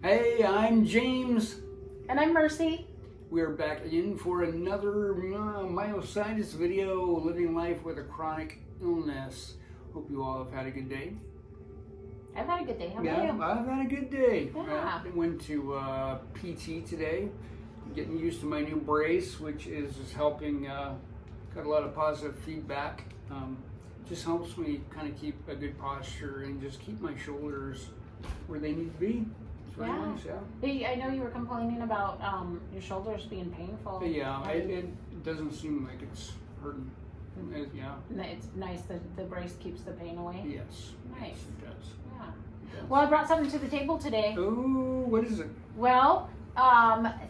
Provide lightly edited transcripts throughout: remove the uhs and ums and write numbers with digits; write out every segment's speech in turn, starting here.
Hey, I'm James. And I'm Mercy. We're back again for another myositis video, living life with a chronic illness. Hope you all have had a good day. I've had a good day. How about you? I've had a good day. Yeah. I went to PT today, getting used to my new brace, which is helping. Got a lot of positive feedback. Just helps me kind of keep a good posture and just keep my shoulders where they need to be. It's very nice, yeah. I know you were complaining about your shoulders being painful. Yeah, it doesn't seem like it's hurting. Yeah. It's nice that the brace keeps the pain away. Yes. Nice. Yes, it does. Yeah. It does. Well, I brought something to the table today. Oh, what is it? Well,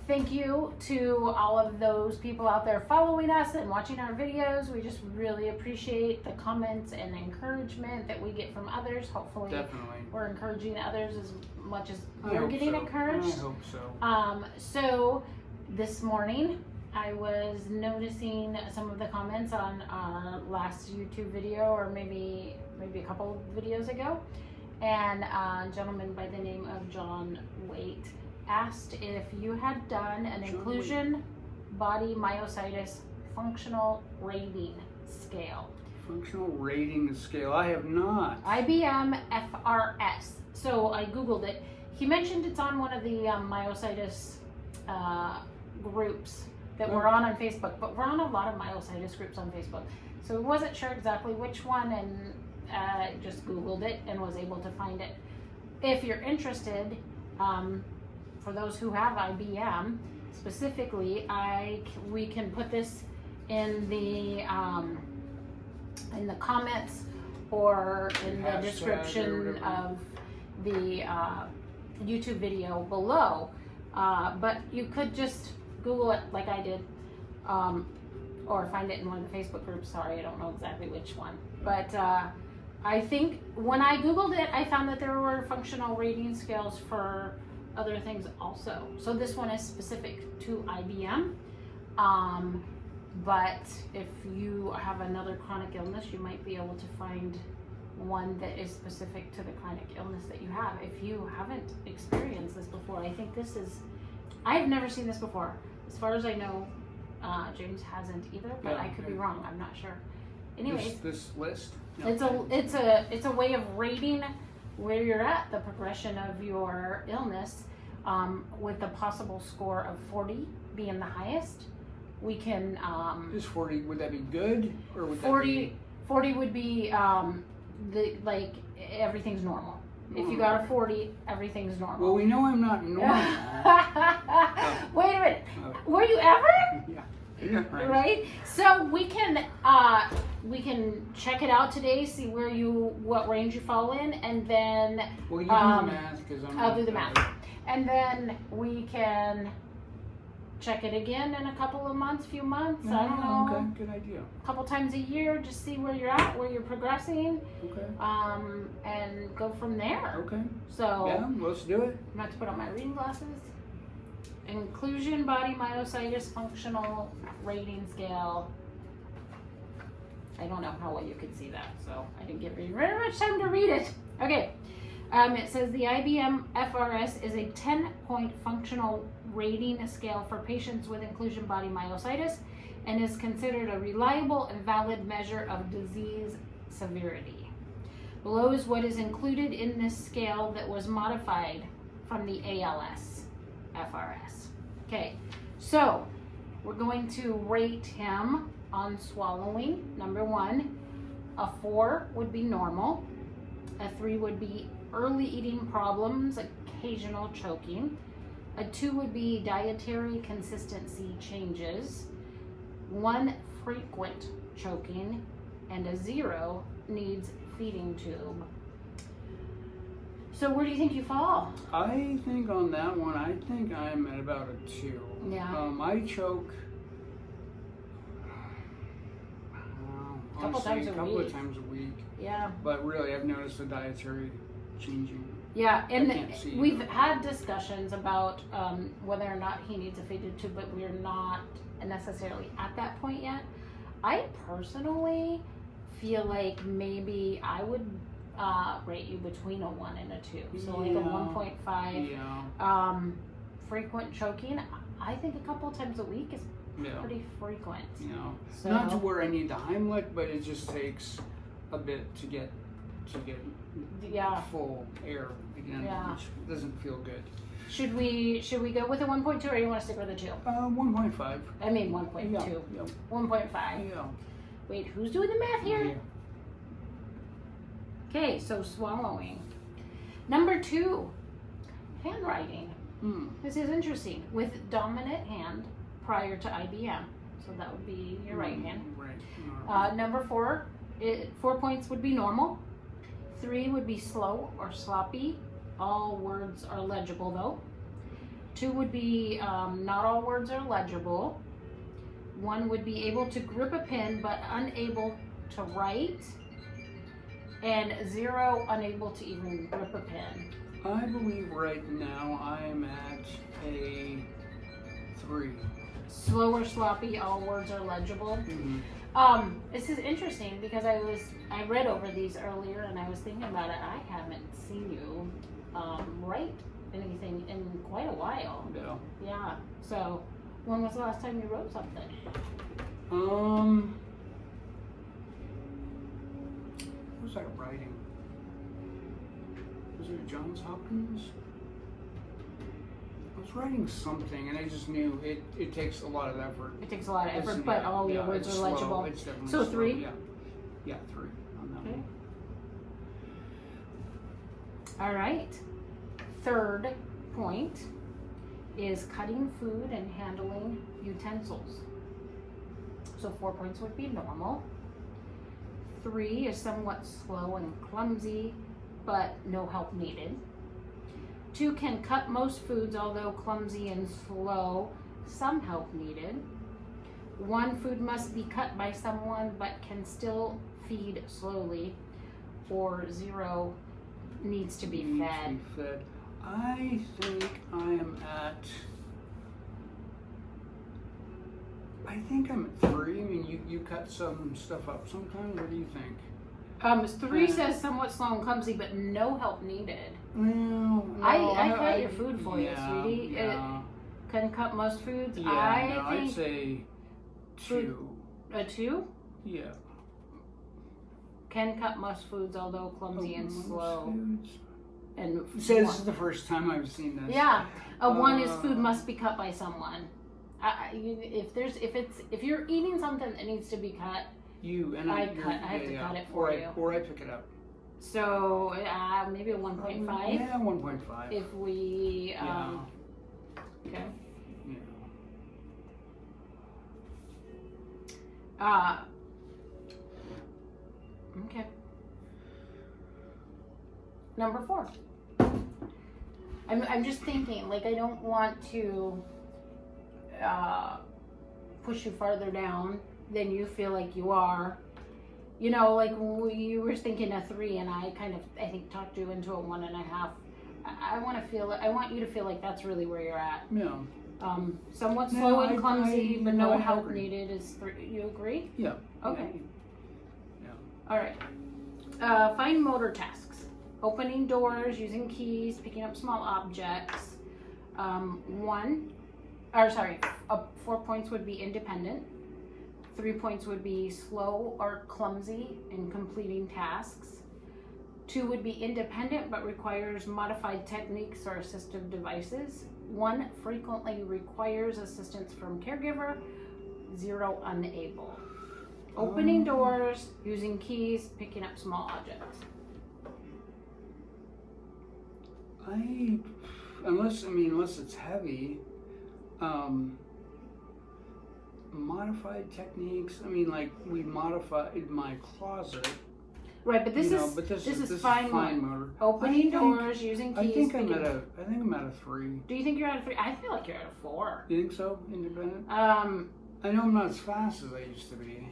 thank you to all of those people out there following us and watching our videos. We just really appreciate the comments and encouragement that we get from others. Hopefully, Definitely. we're encouraging others as much as I we're hope getting so. encouraged. I hope so. So this morning I was noticing some of the comments on our last YouTube video, or maybe a couple of videos ago, and a gentleman by the name of John Waite asked if you had done an inclusion body myositis functional rating scale. Functional rating scale. I have not. IBM-FRS. So I Googled it. He mentioned it's on one of the myositis groups that we're on Facebook, but we're on a lot of myositis groups on Facebook. So I wasn't sure exactly which one, and just Googled it and was able to find it. If you're interested, for those who have IBM specifically, we can put this in the comments or in the description of the YouTube video below. But you could just Google it like I did, or find it in one of the Facebook groups. Sorry, I don't know exactly which one. But I think when I Googled it, I found that there were functional rating scales for other things also. So this one is specific to IBM. But if you have another chronic illness, you might be able to find one that is specific to the chronic illness that you have. If you haven't experienced this before, I think I've never seen this before. As far as I know, James hasn't either, but I could be wrong. I'm not sure. Anyways, this list. It's a way of rating where you're at, the progression of your illness, with the possible score of 40 being the highest. We can Is 40, would that be good, or would 40 would be everything's normal. If you got a 40, everything's normal. Well, we know I'm not normal. Wait a minute. Were you ever? Yeah. Right. So we can check it out today, see what range you fall in, and then Well, you do the math, because I'll do the math, and then we can check it again in a couple of months, few months. I don't know. Okay, good idea. A couple times a year, just see where you're at, where you're progressing. Okay. And go from there. Okay. So Yeah, let's do it. I'm about to put on my reading glasses. Inclusion body myositis functional rating scale. I don't know how well you can see that, so I didn't give you very much time to read it. Okay. It says the IBM-FRS is a 10-point functional rating scale for patients with inclusion body myositis and is considered a reliable and valid measure of disease severity. Below is what is included in this scale that was modified from the ALS-FRS. Okay, so we're going to rate him on swallowing. Number 1, a 4 would be normal. A 3 would be early eating problems, occasional choking. A 2 would be dietary consistency changes. 1, frequent choking. And a 0, needs feeding tube. So where do you think you fall? I think on that one, I think I'm at about a 2. Yeah. I choke a couple of times a week. Yeah. But really, I've noticed the dietary changing. Yeah, and we've that. had discussions about whether or not he needs a feeding tube, but we're not necessarily at that point yet. I personally feel like maybe I would rate you between a 1 and a 2. So like a Yeah. 1.5. Yeah. Frequent choking, I think a couple of times a week is Yeah. pretty frequent. So, Not to where I need the Heimlich, but it just takes a bit to get yeah. full air again, Yeah. which doesn't feel good. Should we go with a 1.2 or you want to stick with a 2? 1.5. I mean 1.2. Yeah. 1.5. Yeah. Wait, who's doing the math here? Yeah. Okay, so swallowing. Number 2, handwriting. This is interesting. With dominant hand prior to IBM. So that would be your right hand. Right. Number 4, 4 points would be normal. 3 would be slow or sloppy. All words are legible though. 2 would be not all words are legible. 1 would be able to grip a pen but unable to write. And 0, unable to even grip a pen. I believe right now I am at a 3. Slow or sloppy, all words are legible. This is interesting because I read over these earlier and I was thinking about it. I haven't seen you write anything in quite a while. Yeah. Yeah. So when was the last time you wrote something? What was I writing? Was it Johns Hopkins? I was writing something and I just knew it takes a lot of effort. It takes a lot of effort, It's- but yeah, all your yeah, words it's are slow. legible. It's definitely So slow. 3? Yeah, 3 on that Okay. one. All right. 3rd point is cutting food and handling utensils. So 4 points would be normal. 3 is somewhat slow and clumsy, but no help needed. 2 can cut most foods, although clumsy and slow, some help needed. 1, food must be cut by someone, but can still feed slowly. Or 0, needs to be fed. I think I am at. I think I'm at 3. I mean, you cut some stuff up sometimes. What do you think? 3 says somewhat slow and clumsy, but no help needed. No, I cut your food for you, yeah, sweetie. Yeah, Can cut most foods. yeah. I I'd think say 2. a 2 Yeah. can cut most foods, although clumsy and Most slow. foods. And So this 1. is the first time I've seen this. Yeah, a 1 is food must be cut by someone. If you're eating something that needs to be cut, I have to cut it for you. Or I pick it up. So maybe a 1.5. Yeah, 1.5. If we Yeah. okay. Yeah. Okay. Number 4. I'm just thinking, like, I don't want to push you farther down than you feel like you are. You know, like you were thinking a 3, and I think talked you into a 1.5. I want you to feel like that's really where you're at. Yeah. Somewhat No, slow and clumsy, but no I help agree. needed is 3. You agree? Yeah. Okay. Yeah. All right. Fine motor tasks: opening doors, using keys, picking up small objects. 4 points would be independent. 3 points would be slow or clumsy in completing tasks. 2 would be independent but requires modified techniques or assistive devices. 1 frequently requires assistance from caregiver. 0 unable. Opening doors, using keys, picking up small objects. Unless it's heavy, modified techniques. I mean, like we modified my closet. Right, but this is fine motor. Opening doors, using keys. I think I'm at a 3. Do you think you're at a 3? I feel like you're at a 4. You think so? Independent? I know I'm not as fast as I used to be.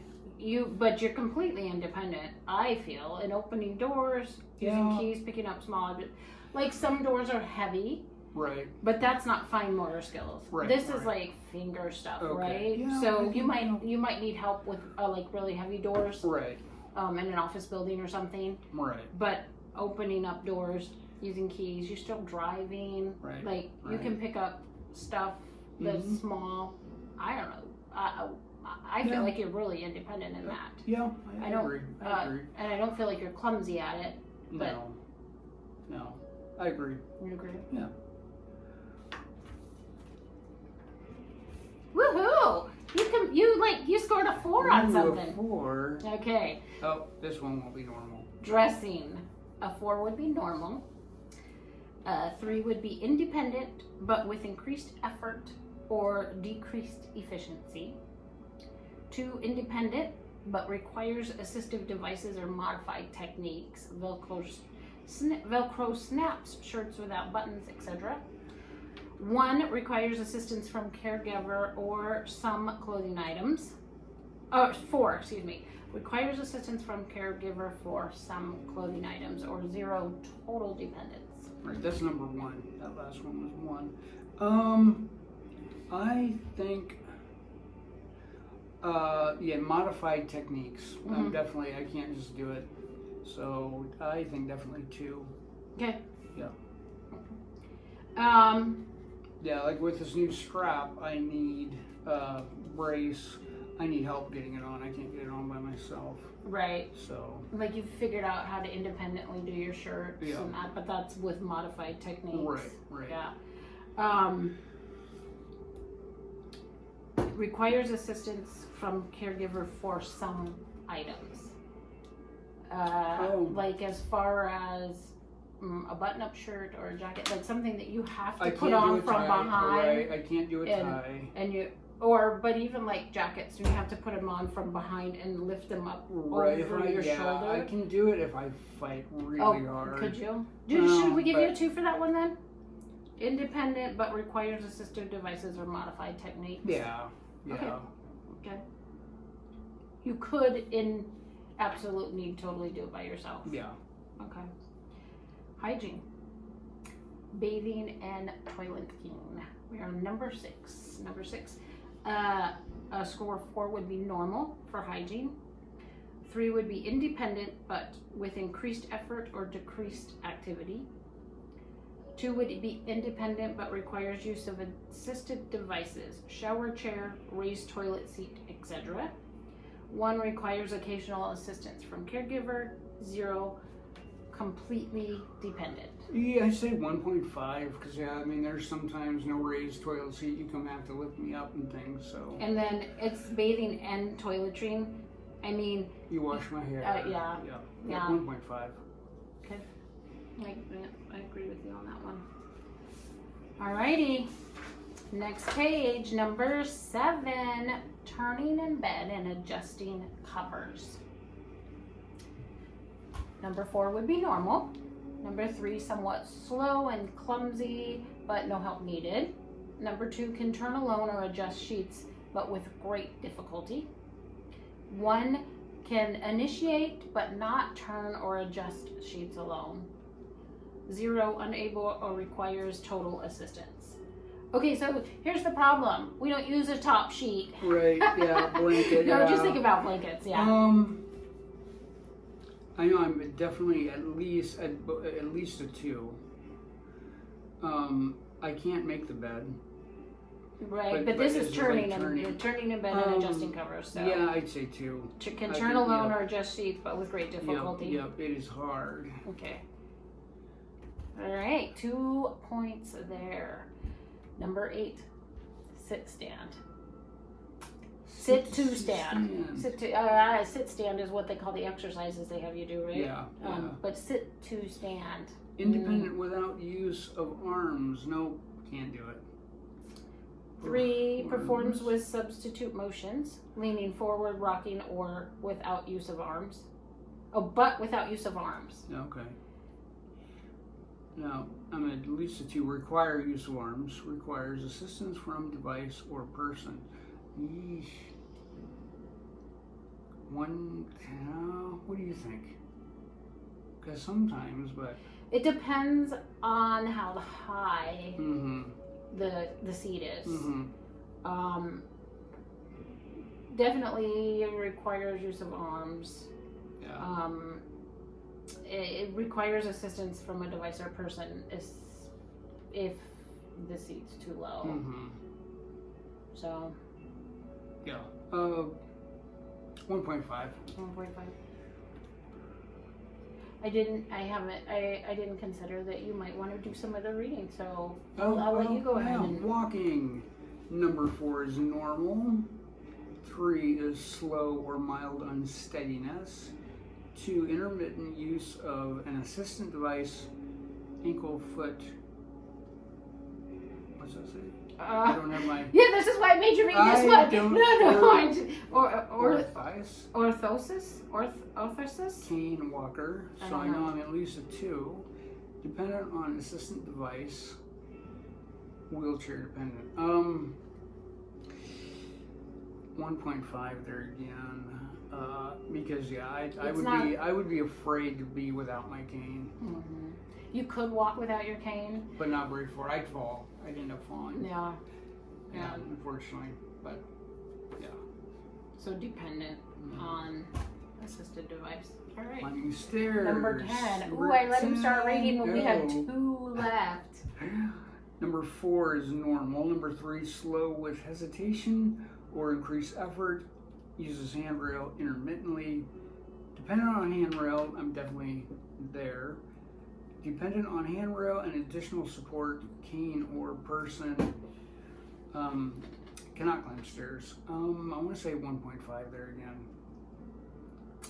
But you're completely independent, I feel, in opening doors, using keys, picking up small objects. Like some doors are heavy. Right. But that's not fine motor skills. Right. This is like finger stuff, Okay. right? Yeah, so you might need help with like really heavy doors. Right. in an office building or something. Right. But opening up doors using keys, you're still driving. Right. Like you Right. can pick up stuff that's small. I don't know. I feel like you're really independent in that. Yeah, I don't, agree. I agree. And I don't feel like you're clumsy at it. But No, I agree. You agree? Yeah. Woohoo! You scored a 4 on Ooh, something. A 4. Okay. Oh, this one won't be normal. Dressing. A 4 would be normal. 3 would be independent, but with increased effort or decreased efficiency. 2, independent, but requires assistive devices or modified techniques. Velcro snaps shirts without buttons, etc. 1, requires assistance from caregiver or some clothing items. 4, excuse me. Requires assistance from caregiver for some clothing items, or 0, total dependence. Right, that's number 1. That last one was 1. I think, modified techniques. Definitely, I can't just do it. So I think definitely 2. Okay. Yeah. Yeah, like with this new strap, I need brace. I need help getting it on. I can't get it on by myself. Right. So. Like you've figured out how to independently do your shirts and that, but that's with modified techniques. Right. Yeah. Requires assistance from caregiver for some items. Like as far as a button-up shirt or a jacket, like something that you have to put on from behind. Right, I can't do a tie. But even like jackets, you have to put them on from behind and lift them up over your shoulder. I can do it if I fight really hard. Could you? Should we give you a 2 for that one then? Independent, but requires assistive devices or modified techniques. Yeah. Okay. You could, in absolute need, totally do it by yourself. Yeah. Okay. Hygiene. Bathing and toileting. We are number 6. Number 6. A score of 4 would be normal for hygiene. 3 would be independent, but with increased effort or decreased activity. 2 would be independent, but requires use of assistive devices, shower chair, raised toilet seat, etc. 1 requires occasional assistance from caregiver. 0, completely dependent. Yeah, I say 1.5 because there's sometimes no raised toilet seat. You come have to lift me up and things. So. And then it's bathing and toiletry. You wash my hair. Yeah. 1.5. Okay. I agree with you on that one. Alrighty. Next page, number 7. Turning in bed and adjusting covers. Number 4 would be normal. Number 3, somewhat slow and clumsy, but no help needed. Number 2, can turn alone or adjust sheets, but with great difficulty. 1, can initiate, but not turn or adjust sheets alone. 0, unable or requires total assistance. Okay, so here's the problem. We don't use a top sheet. Right, yeah, blanket. No, just think about blankets, yeah. I know I'm definitely at least a 2. I can't make the bed. Right, but this is turning in bed and adjusting covers. So yeah, I'd say 2. Can turn alone or adjust sheets, but with great difficulty. Yep, it is hard. Okay. All right, 2 points there. Number 8, sit stand. Sit to stand. Sit stand is what they call the exercises they have you do, right? Yeah. But sit to stand. Independent without use of arms. No, can't do it. 3, performs with substitute motions, leaning forward, rocking, or without use of arms. Oh, but without use of arms. Okay. Now, I'm at least a 2. Require use of arms. Requires assistance from device or person. Yeesh. 1, what do you think? Because sometimes, but... It depends on how high the seat is. Definitely requires use of arms. Yeah. It requires assistance from a device or person if the seat's too low. Mm-hmm. So. Yeah. 1.5. 1.5. I didn't consider that you might want to do some of the reading, so I'll let you go ahead and. Walking. Number 4 is normal. 3 is slow or mild unsteadiness. 2, intermittent use of an assistant device, ankle, foot. What's that say? I don't have my. Yeah, this is why I made you read this one. Orthosis? Cane walker. So I know I'm at least a 2. Dependent on assistant device. Wheelchair dependent. 1.5 there again. Because I would be afraid to be without my cane. Mm-hmm. You could walk without your cane, but not very far. I'd fall. I'd end up falling. Yeah. Unfortunately, but yeah. So dependent on assisted device. All right. Climbing stairs. Number 10. Ooh, I let him start reading when we had 2 left. Number 4 is normal. Number 3, slow with hesitation or increased effort. Uses handrail intermittently. Dependent on handrail, I'm definitely there. Dependent on handrail and additional support, cane or person. Cannot climb stairs. I want to say 1.5 there again.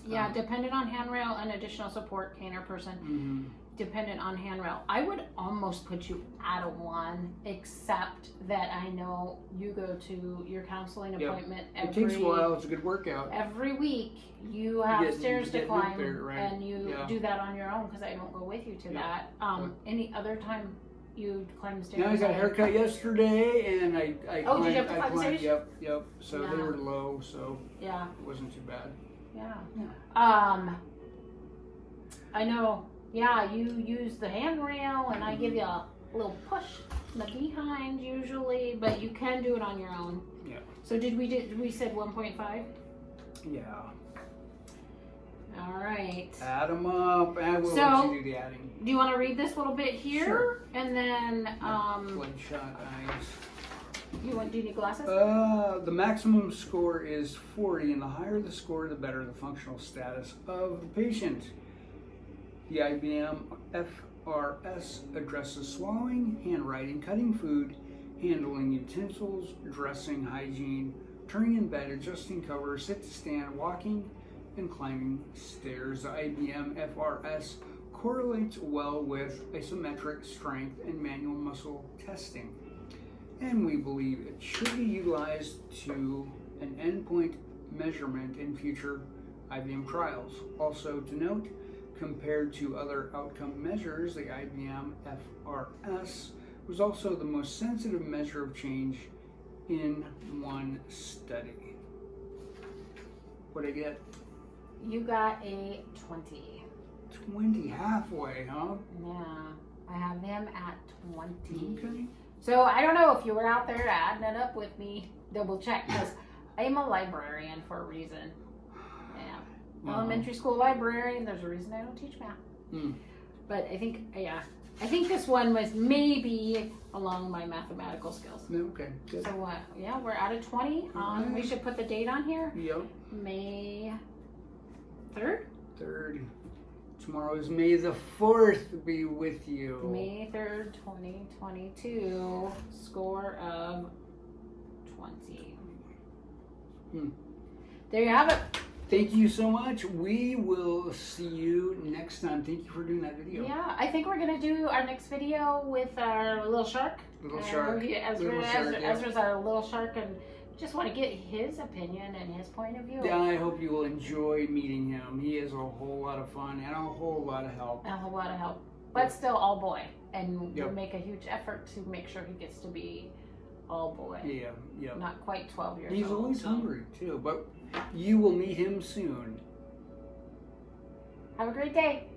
Yeah, dependent on handrail and additional support, cane or person. Mm-hmm. Dependent on handrail. I would almost put you at a 1, except that I know you go to your counseling appointment It takes a while. It's a good workout. Every week you have stairs to climb, there, right? and you do that on your own because I don't go with you to that. Any other time you climb the stairs? Yeah, I got a haircut yesterday, and I did you have to climb the stairs? Yep. So they were low, so it wasn't too bad. Yeah. I know. Yeah, you use the handrail, and I give you a little push in the behind usually, but you can do it on your own. Yeah. So we said 1.5? Yeah. All right. Add them up, and we'll let you do the adding. Do you want to read this little bit here? Sure. And then, Bloodshot eyes. do you need glasses? The maximum score is 40, and the higher the score, the better the functional status of the patient. The IBM-FRS addresses swallowing, handwriting, cutting food, handling utensils, dressing, hygiene, turning in bed, adjusting covers, sit to stand, walking, and climbing stairs. The IBM-FRS correlates well with isometric strength and manual muscle testing, and we believe it should be utilized to an endpoint measurement in future IBM trials. Also to note, compared to other outcome measures, the IBM-FRS was also the most sensitive measure of change in one study. What'd I get? You got a 20. 20, halfway, huh? Yeah, I have him at 20. Okay. So I don't know if you were out there adding it up with me. Double check, because I'm a librarian for a reason. Yeah. Elementary school librarian. There's a reason I don't teach math. But I think this one was maybe along my mathematical skills. Okay, good. So we're at a 20. We should put the date on here. Yep. May 3rd? 3rd. Tomorrow is May the 4th be with you. May 3rd, 2022. Score of 20. There you have it. Thank you so much. We will see you next time. Thank you for doing that video. Yeah, I think we're going to do our next video with our little shark. Ezra's our little shark, and just want to get his opinion and his point of view. Yeah, I hope you will enjoy meeting him. He is a whole lot of fun and a whole lot of help. But still all boy. And we'll make a huge effort to make sure he gets to be all boy. Yeah. Not quite 12 years old. He's always hungry too, but you will meet him soon. Have a great day.